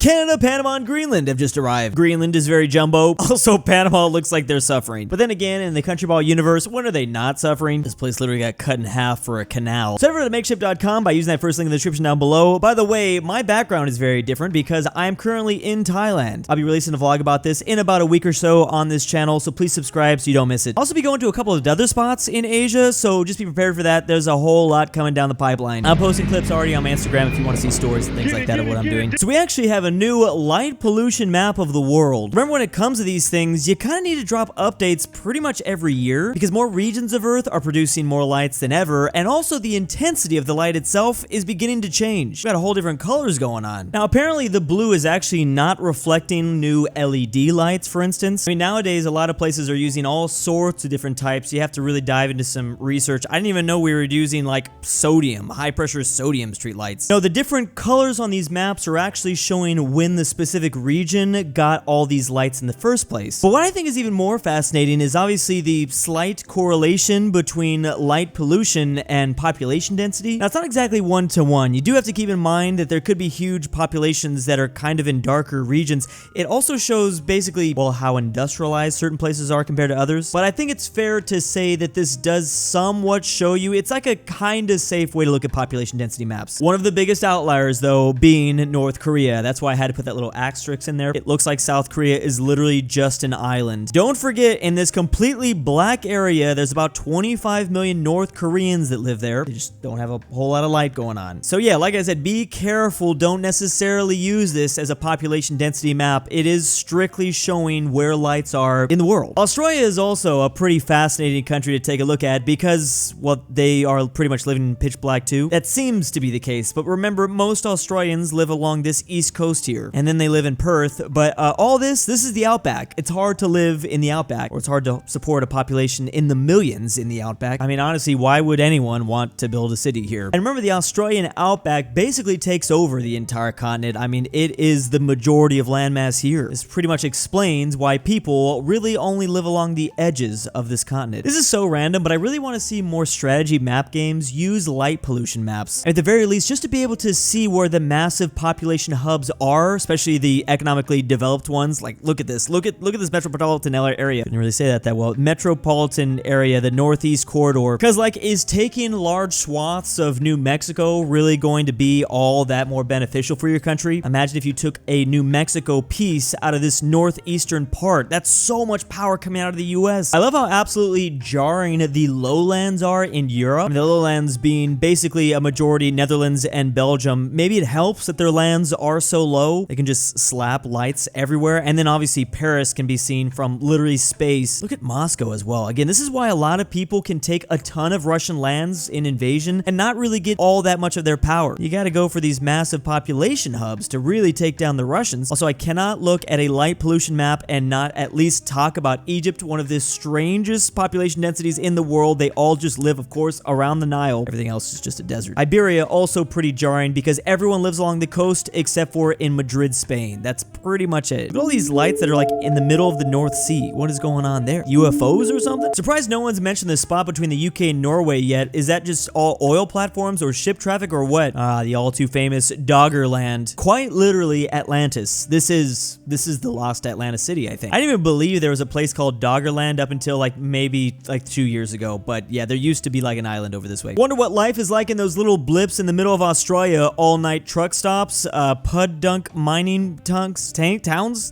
Canada, Panama, and Greenland have just arrived. Greenland is very jumbo. Also, Panama looks like they're suffering. But then again, in the Country Ball universe, when are they not suffering? This place literally got cut in half for a canal. So head over to makeshift.com by using that first link in the description down below. By the way, my background is very different because I'm currently in Thailand. I'll be releasing a vlog about this in about a week or so on this channel, so please subscribe so you don't miss it. I'll also be going to a couple of other spots in Asia, so just be prepared for that. There's a whole lot coming down the pipeline. I'm posting clips already on my Instagram if you want to see stories and things like that of what I'm doing. So we actually have a new light pollution map of the world. Remember, when it comes to these things, you kind of need to drop updates pretty much every year because more regions of Earth are producing more lights than ever, and also the intensity of the light itself is beginning to change. We've got a whole different colors going on. Now, apparently the blue is actually not reflecting new LED lights, for instance. I mean, nowadays, a lot of places are using all sorts of different types. You have to really dive into some research. I didn't even know we were using like sodium, high pressure sodium street lights. No, the different colors on these maps are actually showing when the specific region got all these lights in the first place. But what I think is even more fascinating is obviously the slight correlation between light pollution and population density. Now, it's not exactly one-to-one. You do have to keep in mind that there could be huge populations that are kind of in darker regions. It also shows basically, well, how industrialized certain places are compared to others. But I think it's fair to say that this does somewhat show you, it's like a kind of safe way to look at population density maps. One of the biggest outliers, though, being North Korea. That's why I had to put that little asterisk in there. It looks like South Korea is literally just an island. Don't forget, in this completely black area, there's about 25 million North Koreans that live there. They just don't have a whole lot of light going on. So yeah, like I said, be careful. Don't necessarily use this as a population density map. It is strictly showing where lights are in the world. Australia is also a pretty fascinating country to take a look at because, well, they are pretty much living in pitch black too. That seems to be the case, but remember, most Australians live along this east coast here, and then they live in Perth. But all this is the outback. It's hard to live in the outback, or it's hard to support a population in the millions in the outback. I mean, honestly, why would anyone want to build a city here? And remember, the Australian outback basically takes over the entire continent. I mean, it is the majority of landmass here. This pretty much explains why people really only live along the edges of this continent. This is so random, but I really want to see more strategy map games use light pollution maps. At the very least, just to be able to see where the massive population hubs are, especially the economically developed ones. Like, look at this. Look at this metropolitan area. Couldn't really say that well. Metropolitan area, the Northeast corridor. Because, like, is taking large swaths of New Mexico really going to be all that more beneficial for your country? Imagine if you took a New Mexico piece out of this northeastern part. That's so much power coming out of the US. I love how absolutely jarring the lowlands are in Europe. I mean, the lowlands being basically a majority Netherlands and Belgium. Maybe it helps that their lands are so low. They can just slap lights everywhere. And then obviously Paris can be seen from literally space. Look at Moscow as well. Again, this is why a lot of people can take a ton of Russian lands in invasion and not really get all that much of their power. You got to go for these massive population hubs to really take down the Russians. Also, I cannot look at a light pollution map and not at least talk about Egypt, one of the strangest population densities in the world. They all just live, of course, around the Nile. Everything else is just a desert. Iberia, also pretty jarring because everyone lives along the coast except for in Madrid, Spain. That's pretty much it. Look at all these lights that are like in the middle of the North Sea. What is going on there? UFOs or something? Surprised no one's mentioned the spot between the UK and Norway yet. Is that just all oil platforms or ship traffic or what? The all too famous Doggerland. Quite literally Atlantis. This is the lost Atlantis city, I think. I didn't even believe there was a place called Doggerland up until like maybe like 2 years ago. But yeah, there used to be like an island over this way. Wonder what life is like in those little blips in the middle of Australia. All-night truck stops, Pudunk mining towns?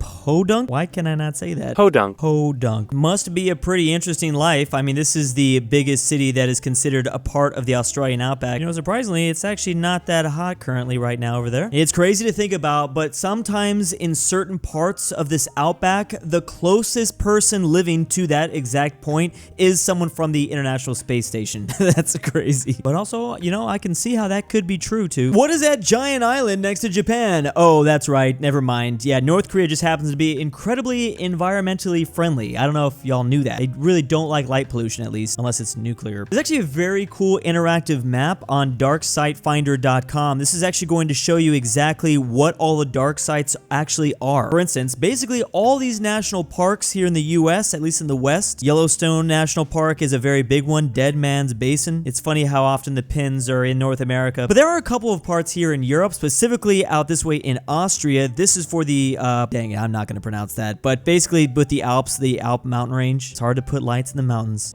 Podunk? Why can I not say that? Podunk. Must be a pretty interesting life. I mean, this is the biggest city that is considered a part of the Australian outback. You know, surprisingly, it's actually not that hot currently right now over there. It's crazy to think about, but sometimes in certain parts of this outback, the closest person living to that exact point is someone from the International Space Station. That's crazy. But also, you know, I can see how that could be true too. What is that giant island next to Japan? Oh, that's right. Never mind. Yeah, North Korea just happens to be incredibly environmentally friendly. I don't know if y'all knew that. They really don't like light pollution, at least, unless it's nuclear. There's actually a very cool interactive map on darksitefinder.com. This is actually going to show you exactly what all the dark sites actually are. For instance, basically all these national parks here in the US, at least in the West. Yellowstone National Park is a very big one. Dead Man's Basin. It's funny how often the pins are in North America, but there are a couple of parts here in Europe, specifically out this way in in Austria. This is for the, dang it, I'm not going to pronounce that. But basically with the Alps, the Alp mountain range. It's hard to put lights in the mountains.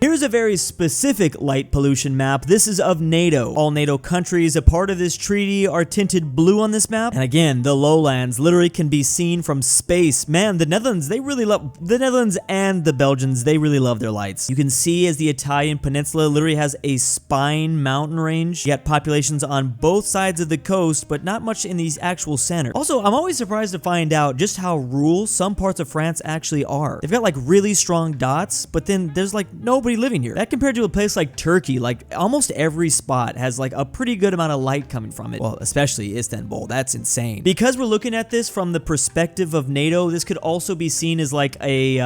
Here's a very specific light pollution map. This is of NATO. All NATO countries a part of this treaty are tinted blue on this map. And again, the lowlands literally can be seen from space. Man, the Netherlands, the Netherlands and the Belgians, they really love their lights. You can see as the Italian peninsula literally has a spine mountain range. You got populations on both sides of the coast, but not much in the actual center. Also, I'm always surprised to find out just how rural some parts of France actually are. They've got like really strong dots, but then there's like nobody living here. That compared to a place like Turkey, like almost every spot has like a pretty good amount of light coming from it. Well, especially Istanbul. That's insane. Because we're looking at this from the perspective of NATO, this could also be seen as like a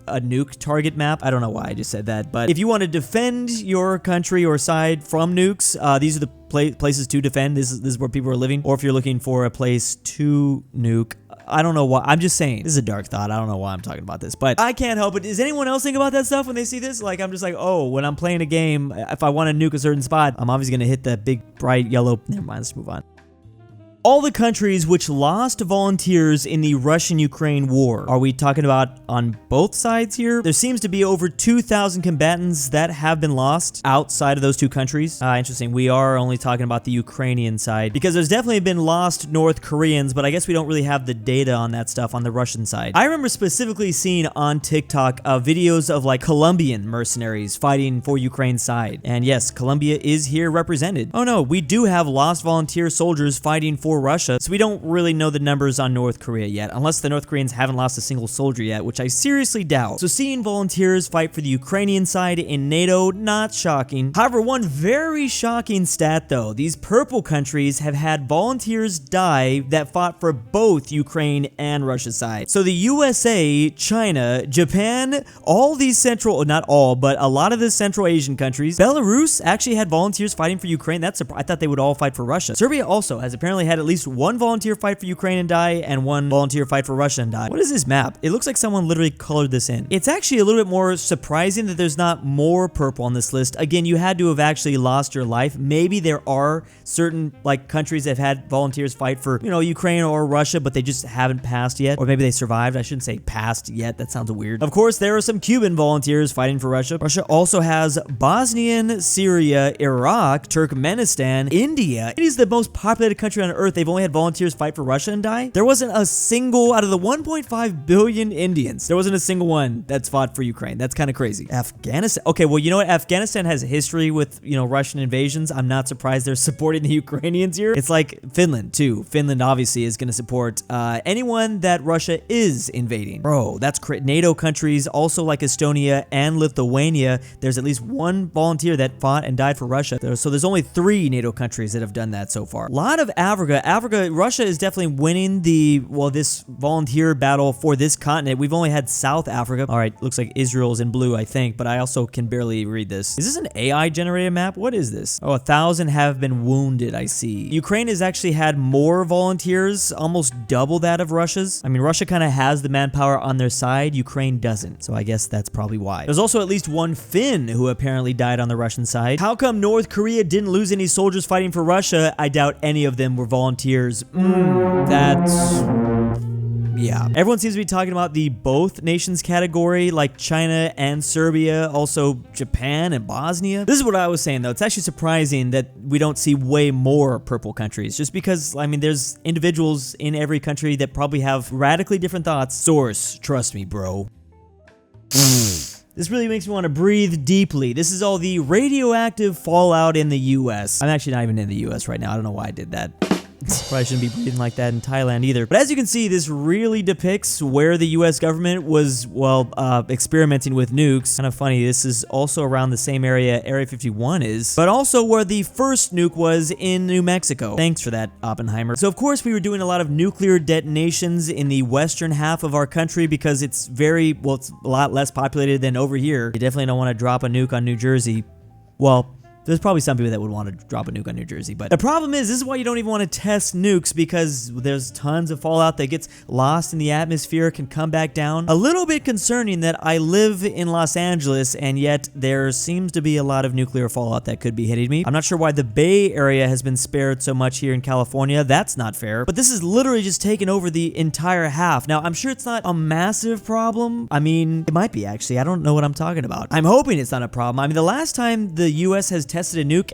nuke target map. I don't know why I just said that, but if you want to defend your country or side from nukes, these are the places to defend. This is where people are living. Or if you're looking for a place to nuke, I don't know why. I'm just saying. This is a dark thought. I don't know why I'm talking about this, but I can't help it. Does anyone else think about that stuff when they see this? Like, I'm just like, oh, when I'm playing a game, if I want to nuke a certain spot, I'm obviously going to hit that big, bright yellow. Never mind. Let's move on. All the countries which lost volunteers in the Russian-Ukraine war. Are we talking about on both sides here? There seems to be over 2,000 combatants that have been lost outside of those two countries. Interesting. We are only talking about the Ukrainian side because there's definitely been lost North Koreans, but I guess we don't really have the data on that stuff on the Russian side. I remember specifically seeing on TikTok videos of like Colombian mercenaries fighting for Ukraine's side. And yes, Colombia is here represented. Oh no, we do have lost volunteer soldiers fighting for Russia, so we don't really know the numbers on North Korea yet, unless the North Koreans haven't lost a single soldier yet, which I seriously doubt. So seeing volunteers fight for the Ukrainian side in NATO, not shocking. However, one very shocking stat though, these purple countries have had volunteers die that fought for both Ukraine and Russia's side. So the USA, China, Japan, all these central, not all, but a lot of the Central Asian countries, Belarus actually had volunteers fighting for Ukraine. That's I thought they would all fight for Russia. Serbia also has apparently had at least one volunteer fight for Ukraine and die, and one volunteer fight for Russia and die. What is this map? It looks like someone literally colored this in. It's actually a little bit more surprising that there's not more purple on this list. Again, you had to have actually lost your life. Maybe there are certain like countries that have had volunteers fight for, you know, Ukraine or Russia, but they just haven't passed yet. Or maybe they survived. I shouldn't say passed yet. That sounds weird. Of course, there are some Cuban volunteers fighting for Russia. Russia also has Bosnian, Syria, Iraq, Turkmenistan, India. It is the most populated country on earth. They've only had volunteers fight for Russia and die. There wasn't a single, out of the 1.5 billion Indians, there wasn't a single one that's fought for Ukraine. That's kind of crazy. Afghanistan. Okay, well, you know what? Afghanistan has history with, you know, Russian invasions. I'm not surprised they're supporting the Ukrainians here. It's like Finland, too. Finland obviously is going to support anyone that Russia is invading. Bro, that's NATO countries, also like Estonia and Lithuania, there's at least one volunteer that fought and died for Russia. So there's only 3 NATO countries that have done that so far. A lot of Africa, Russia is definitely winning this volunteer battle for this continent. We've only had South Africa. All right, looks like Israel's in blue, I think, but I also can barely read this. Is this an AI generated map? What is this? Oh, 1,000 have been wounded, I see. Ukraine has actually had more volunteers, almost double that of Russia's. I mean, Russia kind of has the manpower on their side. Ukraine doesn't, so I guess that's probably why. There's also at least one Finn who apparently died on the Russian side. How come North Korea didn't lose any soldiers fighting for Russia? I doubt any of them were volunteers. Yeah. Everyone seems to be talking about the both nations category, like China and Serbia, also Japan and Bosnia. This is what I was saying, though. It's actually surprising that we don't see way more purple countries, just because, I mean, there's individuals in every country that probably have radically different thoughts. Source, trust me, bro. This really makes me want to breathe deeply. This is all the radioactive fallout in the US. I'm actually not even in the US right now. I don't know why I did that. Probably shouldn't be breathing like that in Thailand either. But as you can see, this really depicts where the US government was, well, experimenting with nukes. Kind of funny, this is also around the same area Area 51 is, but also where the first nuke was in New Mexico. Thanks for that, Oppenheimer. So of course we were doing a lot of nuclear detonations in the western half of our country because it's it's a lot less populated than over here. You definitely don't want to drop a nuke on New Jersey. Well, There's probably some people that would want to drop a nuke on New Jersey, but the problem is, this is why you don't even want to test nukes, because there's tons of fallout that gets lost in the atmosphere, can come back down. A little bit concerning that I live in Los Angeles, and yet there seems to be a lot of nuclear fallout that could be hitting me. I'm not sure why the Bay Area has been spared so much here in California. That's not fair, but this is literally just taken over the entire half. Now, I'm sure it's not a massive problem. I mean, it might be actually. I don't know what I'm talking about. I'm hoping it's not a problem. I mean, the last time the US has tested a nuke,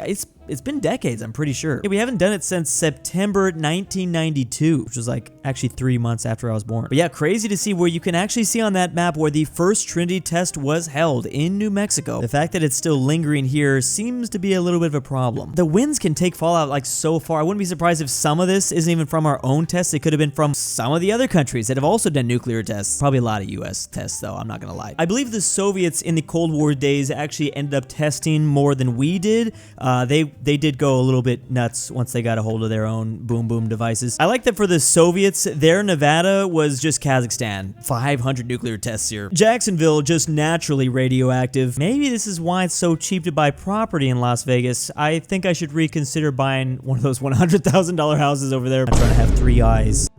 it's been decades, I'm pretty sure. We haven't done it since September 1992, which was like actually 3 months after I was born. But yeah, crazy to see where you can actually see on that map where the first Trinity test was held in New Mexico. The fact that it's still lingering here seems to be a little bit of a problem. The winds can take fallout like so far. I wouldn't be surprised if some of this isn't even from our own tests. It could have been from some of the other countries that have also done nuclear tests. Probably a lot of US tests though, I'm not gonna lie. I believe the Soviets in the Cold War days actually ended up testing more than we did. They did go a little bit nuts once they got a hold of their own boom boom devices. I like that for the Soviets, their Nevada was just Kazakhstan. 500 nuclear tests here. Jacksonville, just naturally radioactive. Maybe this is why it's so cheap to buy property in Las Vegas. I think I should reconsider buying one of those $100,000 houses over there. I'm trying to have 3 eyes.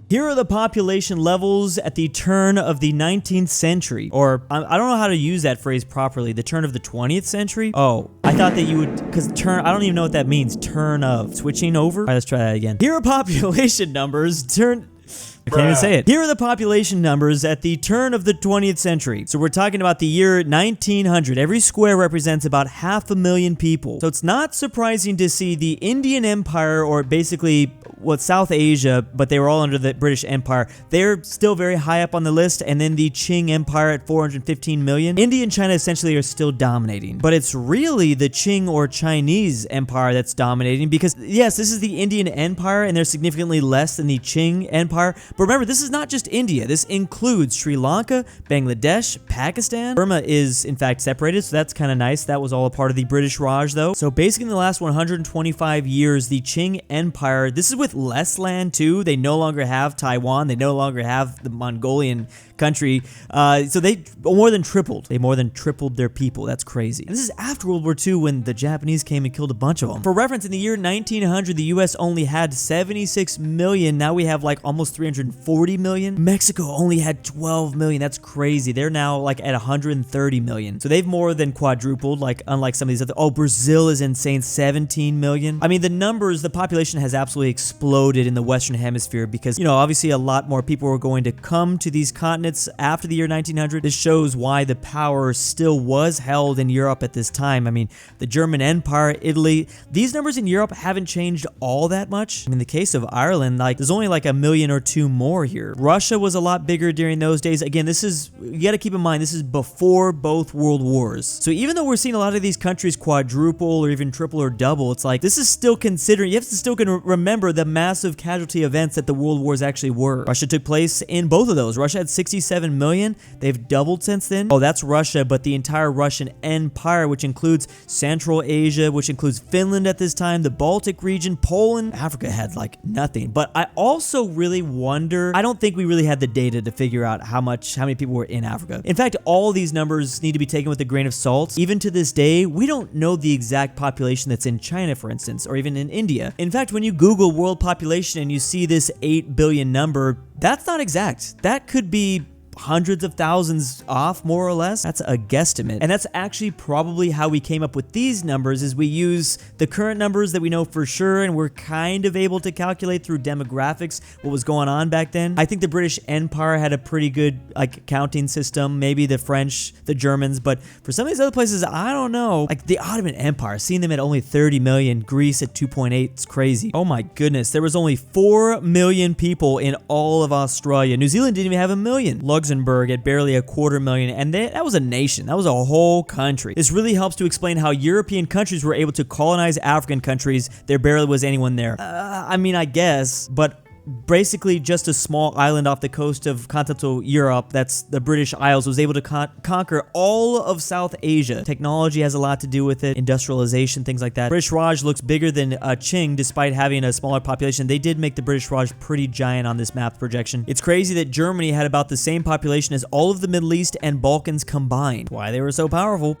Here are the population levels at the turn of the 19th century, or I don't know how to use that phrase properly, the turn of the 20th century? Oh, I thought that you would, because turn, I don't even know what that means, turn of, switching over? All right, let's try that again. Here are population numbers, I can't even say it. Here are the population numbers at the turn of the 20th century. So we're talking about the year 1900. Every square represents about 500,000 people. So it's not surprising to see the Indian Empire, or basically South Asia, but they were all under the British Empire. They're still very high up on the list, and then the Qing Empire at 415 million. India and China essentially are still dominating, but it's really the Qing or Chinese Empire that's dominating, because yes, this is the Indian Empire, and they're significantly less than the Qing Empire. But remember, this is not just India. This includes Sri Lanka, Bangladesh, Pakistan. Burma is, in fact, separated, so that's kind of nice. That was all a part of the British Raj, though. So basically, in the last 125 years, the Qing Empire, this is with less land, too. They no longer have Taiwan. They no longer have the Mongolian country. So they more than tripled. They more than tripled their people. That's crazy. And this is after World War II, when the Japanese came and killed a bunch of them. For reference, in the year 1900, the US only had 76 million. Now we have like almost 340 million. Mexico only had 12 million. That's crazy. They're now like at 130 million. So they've more than quadrupled, like unlike some of these other. Oh, Brazil is insane, 17 million. I mean, the numbers, the population has absolutely exploded in the Western Hemisphere because, you know, obviously a lot more people were going to come to these continents after the year 1900. This shows why the power still was held in Europe at this time. I mean, the German Empire, Italy, these numbers in Europe haven't changed all that much. In the case of Ireland, like there's only like 1 million or 2 more here. Russia was a lot bigger during those days. Again, this is, you got to keep in mind, this is before both world wars. So even though we're seeing a lot of these countries quadruple or even triple or double, it's like this is still considering, you have to still remember the massive casualty events that the world wars actually were. Russia took place in both of those. Russia had 67 million. They've doubled since then. Oh, that's Russia, but the entire Russian Empire, which includes Central Asia, which includes Finland at this time, the Baltic region, Poland, Africa had like nothing. But I also really wonder, I don't think we really had the data to figure out how many people were in Africa. In fact, all these numbers need to be taken with a grain of salt. Even to this day, we don't know the exact population that's in China, for instance, or even in India. In fact, when you Google world population and you see this 8 billion number, that's not exact. That could be hundreds of thousands off, more or less. That's a guesstimate. And that's actually probably how we came up with these numbers, is we use the current numbers that we know for sure, and we're kind of able to calculate through demographics what was going on back then. I think the British Empire had a pretty good like counting system, maybe the French, the Germans, but for some of these other places, I don't know. Like the Ottoman Empire, seeing them at only 30 million, Greece at 2.8, it's crazy. Oh my goodness, there was only 4 million people in all of Australia. New Zealand didn't even have 1 million. Luxembourg at barely 250,000, and that was a nation. That was a whole country. This really helps to explain how European countries were able to colonize African countries. There barely was anyone there. I mean, I guess, but basically just a small island off the coast of continental Europe, that's the British Isles, was able to conquer all of South Asia. Technology has a lot to do with it, industrialization, things like that. British Raj looks bigger than Qing despite having a smaller population. They did make the British Raj pretty giant on this map projection. It's crazy that Germany had about the same population as all of the Middle East and Balkans combined. Why they were so powerful.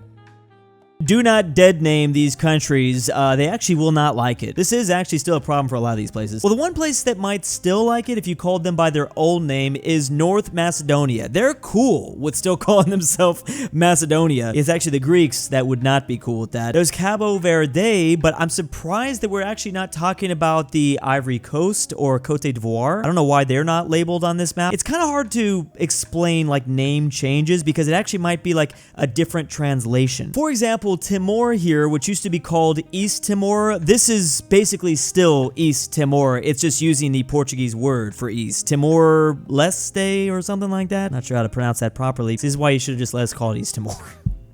Do not dead name these countries. They actually will not like it. This is actually still a problem for a lot of these places. Well, the one place that might still like it if you called them by their old name is North Macedonia. They're cool with still calling themselves Macedonia. It's actually the Greeks that would not be cool with that. There's Cabo Verde, but I'm surprised that we're actually not talking about the Ivory Coast or Cote d'Ivoire. I don't know why they're not labeled on this map. It's kind of hard to explain like name changes because it actually might be like a different translation. For example, Timor here, which used to be called East Timor, this is basically still East Timor. It's just using the Portuguese word for East. Timor-Leste or something like that. Not sure how to pronounce that properly. This is why you should have just let us call it East Timor.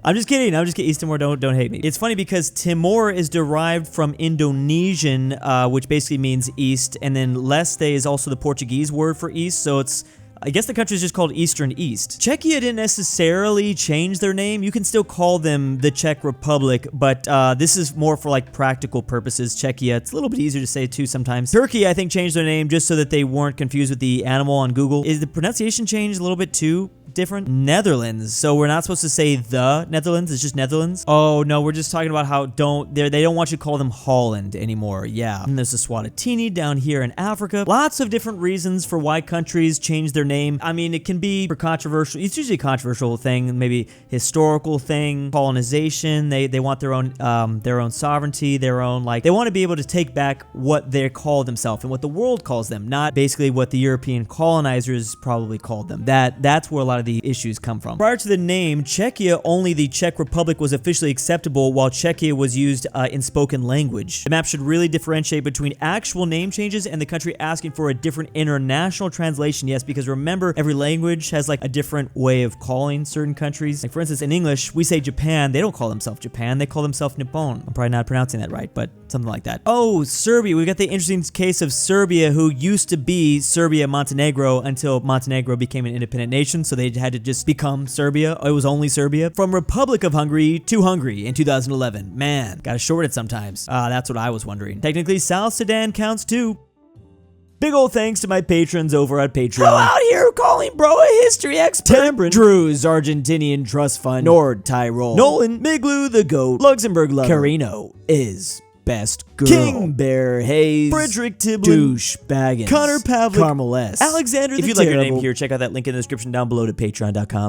I'm just kidding. East Timor, don't hate me. It's funny because Timor is derived from Indonesian, which basically means east, and then Leste is also the Portuguese word for east, so it's I guess the country is just called Eastern East. Czechia didn't necessarily change their name. You can still call them the Czech Republic, but this is more for like practical purposes. Czechia, it's a little bit easier to say too sometimes. Turkey, I think, changed their name just so that they weren't confused with the animal on Google. Is the pronunciation changed a little bit too? Different? Netherlands. So we're not supposed to say the Netherlands, it's just Netherlands. Oh no, we're just talking about how they don't want you to call them Holland anymore. Yeah. And there's the Swatini down here in Africa. Lots of different reasons for why countries change their name. I mean, it can be for controversial. It's usually a controversial thing, maybe historical thing, colonization. They want their own sovereignty, their own, like, they want to be able to take back what they call themselves and what the world calls them, not basically what the European colonizers probably called them. That's where a lot of the issues come from. Prior to the name, Czechia, only the Czech Republic was officially acceptable, while Czechia was used in spoken language. The map should really differentiate between actual name changes and the country asking for a different international translation. Yes, because remember, every language has like a different way of calling certain countries. Like for instance, in English, we say Japan. They don't call themselves Japan. They call themselves Nippon. I'm probably not pronouncing that right, but something like that. Oh, Serbia. We got the interesting case of Serbia, who used to be Serbia-Montenegro until Montenegro became an independent nation, so they had to just become Serbia. It was only Serbia. From Republic of Hungary to Hungary in 2011. Man, gotta short it sometimes. That's what I was wondering. Technically, South Sudan counts too. Big ol' thanks to my patrons over at Patreon. Come out here calling bro a history expert. Tambre, Drew's Argentinian Trust Fund, NordTyrol, Nolan, Miglu the Goat, LuxembourgLover, KirinoIsBestGirl, KingBearHaze, Fredrik Tibblin, DOOCHBAGGINS, Pavlik, Carmel Saida, AlexandertheTerrible. If you'd like your name here, check out that link in the description down below to patreon.com.